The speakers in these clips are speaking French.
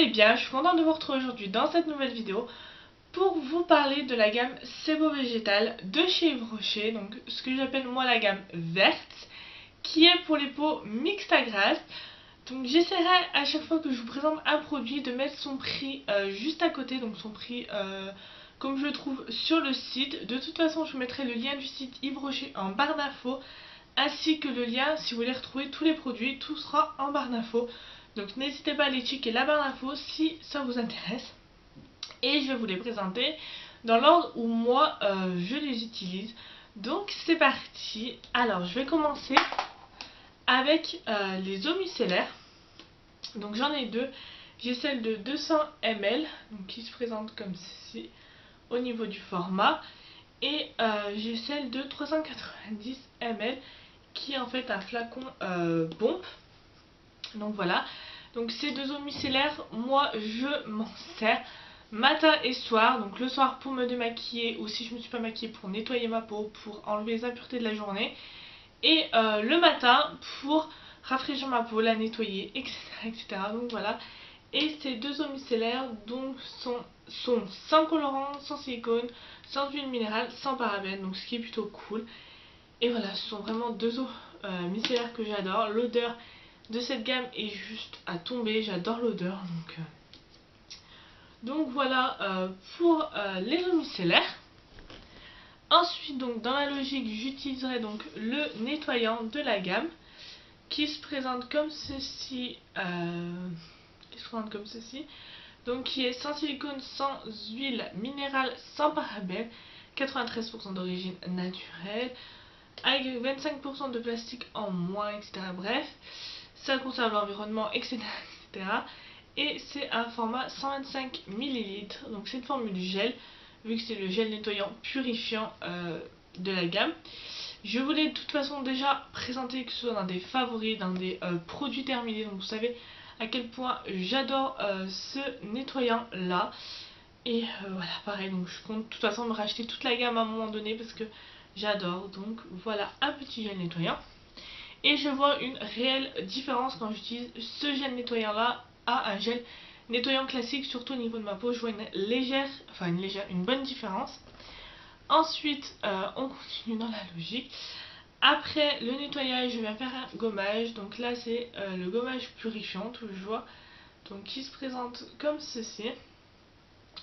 allez bien, je suis contente de vous retrouver aujourd'hui dans cette nouvelle vidéo pour vous parler de la gamme Sebo Végétal de chez Yves Rocher, donc ce que j'appelle moi la gamme verte, qui est pour les peaux mixtes à grasse. Donc j'essaierai à chaque fois que je vous présente un produit de mettre son prix juste à côté, donc son prix comme je le trouve sur le site. De toute façon je vous mettrai le lien du site Yves Rocher en barre d'infos, ainsi que le lien si vous voulez retrouver tous les produits, tout sera en barre d'infos. Donc n'hésitez pas à aller checker la barre d'infos si ça vous intéresse. Et je vais vous les présenter dans l'ordre où moi je les utilise. Donc c'est parti. Alors je vais commencer avec les eaux micellaires. Donc j'en ai deux. J'ai celle de 200 ml donc, qui se présente comme ceci au niveau du format. Et j'ai celle de 390 ml qui est en fait un flacon pompe. Donc voilà. Donc ces deux eaux micellaires, moi je m'en sers matin et soir. Donc le soir pour me démaquiller, ou si je ne me suis pas maquillée pour nettoyer ma peau, pour enlever les impuretés de la journée. Et le matin pour rafraîchir ma peau, la nettoyer, etc. etc. Donc voilà. Et ces deux eaux micellaires donc sont sans colorant, sans silicone, sans huile minérale, sans parabènes. Donc ce qui est plutôt cool. Et voilà, ce sont vraiment deux eaux micellaires que j'adore. L'odeur de cette gamme est juste à tomber, j'adore l'odeur. Donc voilà pour les eaux micellaires. Ensuite, donc dans la logique, j'utiliserai donc le nettoyant de la gamme qui se présente comme ceci. Donc qui est sans silicone, sans huile minérale, sans parabènes, 93% d'origine naturelle, avec 25% de plastique en moins, etc. Bref, ça conserve l'environnement, etc. etc. Et c'est un format 125 ml. Donc c'est une formule gel, vu que c'est le gel nettoyant purifiant de la gamme. Je vous l'ai de toute façon déjà présenté, que ce soit dans des favoris, dans des produits terminés. Donc vous savez à quel point j'adore ce nettoyant là. Et voilà, pareil, donc je compte de toute façon me racheter toute la gamme à un moment donné parce que j'adore. Donc voilà un petit gel nettoyant. Et je vois une réelle différence quand j'utilise ce gel nettoyant là à un gel nettoyant classique, surtout au niveau de ma peau. Je vois une bonne différence. Ensuite, on continue dans la logique. Après le nettoyage, je vais faire un gommage. Donc là, c'est le gommage purifiant, toujours. Donc qui se présente comme ceci.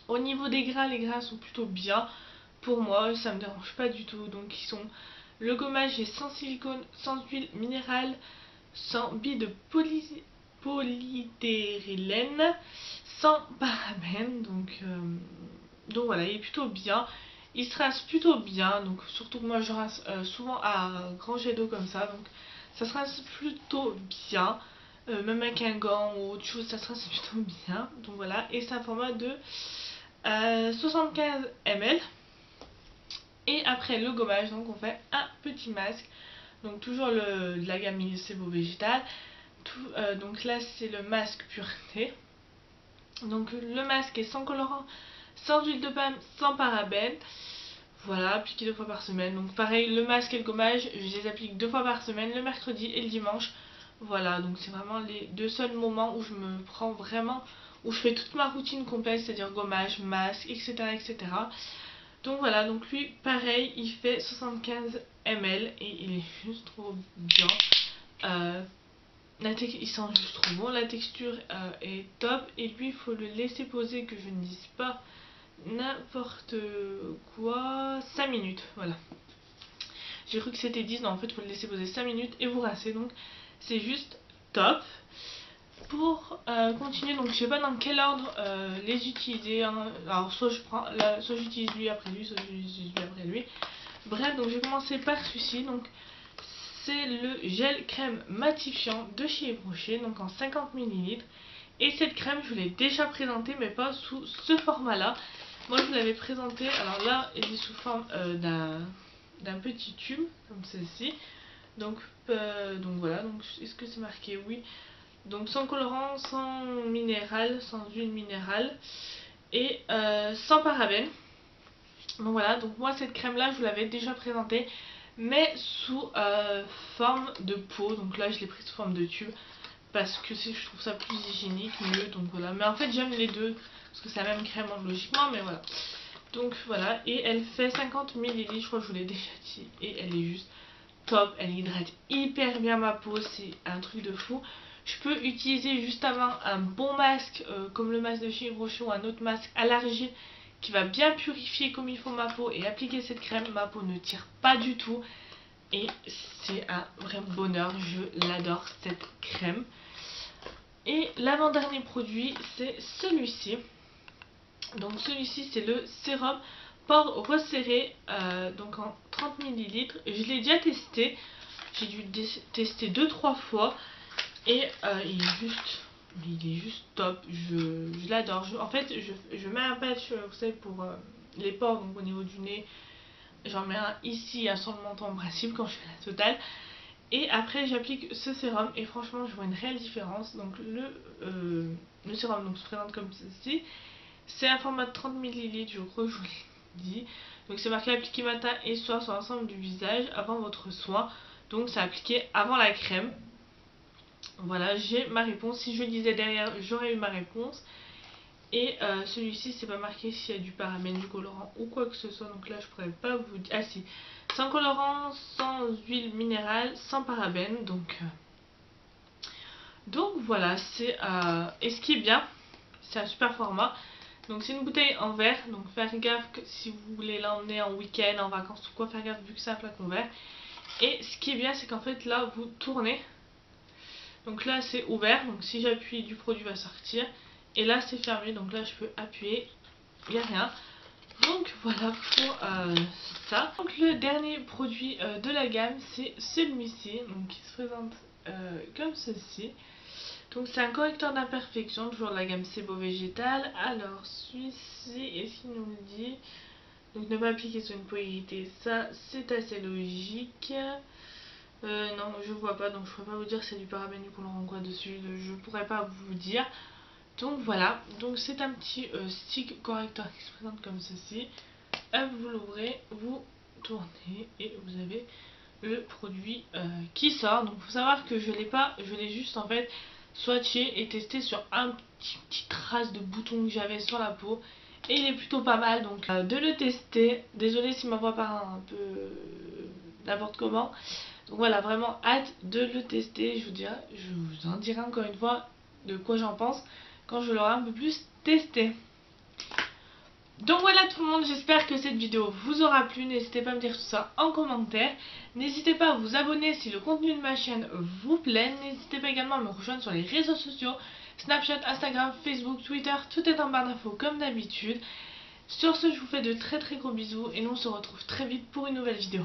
Au niveau des grains, les grains sont plutôt bien. Pour moi, ça me dérange pas du tout. Donc le gommage est sans silicone, sans huile minérale, sans billes de polystyrène, sans parabènes. Donc voilà, il est plutôt bien. Il se rince plutôt bien. Donc surtout que moi je rince souvent à un grand jet d'eau comme ça. Donc ça se rince plutôt bien. Même avec un gant ou autre chose, ça se rince plutôt bien. Donc voilà. Et c'est un format de 75 ml. Et après le gommage, donc on fait un petit masque. Donc toujours de la gamme Sebo Végétal. Donc là c'est le masque pureté. Donc le masque est sans colorant, sans huile de palme, sans parabènes. Voilà, appliqué 2 fois par semaine. Donc pareil, le masque et le gommage, je les applique 2 fois par semaine, le mercredi et le dimanche. Voilà, donc c'est vraiment les deux seuls moments où je me prends vraiment, où je fais toute ma routine complète, c'est-à-dire gommage, masque, etc. etc. Donc voilà, donc lui pareil, il fait 75 ml et il est juste trop bien. Il sent juste trop bon, la texture est top. Et lui il faut le laisser poser, que je ne dise pas n'importe quoi, 5 minutes, voilà. J'ai cru que c'était 10, non en fait il faut le laisser poser 5 minutes et vous rincer, donc c'est juste top. Pour continuer, donc je sais pas dans quel ordre les utiliser, hein. Alors soit j'utilise lui après lui, soit j'utilise lui après lui. Bref, donc je vais commencer par celui-ci. Donc c'est le gel crème matifiant de chez Yves Rocher, donc en 50 ml. Et cette crème je vous l'ai déjà présentée, mais pas sous ce format là. Moi je vous l'avais présentée, alors là elle est sous forme d'un petit tube comme ceci. Donc voilà, donc est-ce que c'est marqué? Oui. Donc sans colorant, sans minéral, sans huile minérale et sans parabènes. Donc voilà, donc moi cette crème là je vous l'avais déjà présentée, mais sous forme de pot. Donc là je l'ai prise sous forme de tube parce que je trouve ça plus hygiénique, mieux, donc voilà. Mais en fait j'aime les deux parce que c'est la même crème logiquement, mais voilà. Donc voilà, et elle fait 50 ml, je crois que je vous l'ai déjà dit, et elle est juste top, elle hydrate hyper bien ma peau, c'est un truc de fou. Je peux utiliser juste avant un bon masque comme le masque de chez Yves Rocher ou un autre masque à l'argile qui va bien purifier comme il faut ma peau et appliquer cette crème. Ma peau ne tire pas du tout et c'est un vrai bonheur, je l'adore cette crème. Et l'avant-dernier produit c'est celui-ci. Donc celui-ci c'est le sérum pores resserré, donc en 30 ml. Je l'ai déjà testé, j'ai dû tester 2-3 fois et il est juste top, je l'adore. En fait je mets un patch, vous savez, pour les pores, donc au niveau du nez. J'en mets un ici sur le menton en principe quand je fais la totale. Et après j'applique ce sérum et franchement je vois une réelle différence. Donc le sérum donc, se présente comme ceci. C'est un format de 30 ml, je crois que je vous l'ai dit. Donc c'est marqué appliquer matin et soir sur l'ensemble du visage avant votre soin. Donc c'est appliqué avant la crème. Voilà, j'ai ma réponse. Si je lisais derrière, j'aurais eu ma réponse. Et celui-ci, c'est pas marqué s'il y a du parabène, du colorant ou quoi que ce soit. Donc là, je pourrais pas vous dire. Ah si, sans colorant, sans huile minérale, sans parabène. Donc voilà, c'est et ce qui est bien, c'est un super format. Donc c'est une bouteille en verre, donc faire gaffe que si vous voulez l'emmener en week-end, en vacances ou quoi, faire gaffe vu que c'est un flacon verre. Et ce qui est bien, c'est qu'en fait là vous tournez. Donc là c'est ouvert, donc si j'appuie du produit va sortir. Et là c'est fermé, donc là je peux appuyer, il n'y a rien. Donc voilà pour ça. Donc le dernier produit de la gamme c'est celui-ci, donc qui se présente comme ceci. Donc c'est un correcteur d'imperfection, toujours de la gamme Sebo Végétal. Alors celui-ci, est-ce qu'il nous le dit? Donc ne pas appliquer sur une peau irritée, ça c'est assez logique. Non, je vois pas, donc je pourrais pas vous dire si c'est du parabène ou colorant quoi dessus, je pourrais pas vous dire. Donc voilà, donc c'est un petit stick correcteur qui se présente comme ceci. Hop, vous l'ouvrez, vous tournez et vous avez le produit qui sort. Donc il faut savoir que je l'ai pas, je l'ai juste en fait swatché et testé sur un petit trace de bouton que j'avais sur la peau. Et il est plutôt pas mal, donc de le tester. Désolée si ma voix part un peu n'importe comment. Donc voilà, vraiment hâte de le tester. Je vous en dirai encore une fois de quoi j'en pense quand je l'aurai un peu plus testé. Donc voilà tout le monde, j'espère que cette vidéo vous aura plu. N'hésitez pas à me dire tout ça en commentaire. N'hésitez pas à vous abonner si le contenu de ma chaîne vous plaît. N'hésitez pas également à me rejoindre sur les réseaux sociaux, Snapchat, Instagram, Facebook, Twitter, tout est en barre d'infos comme d'habitude. Sur ce, je vous fais de très gros bisous et nous on se retrouve très vite pour une nouvelle vidéo.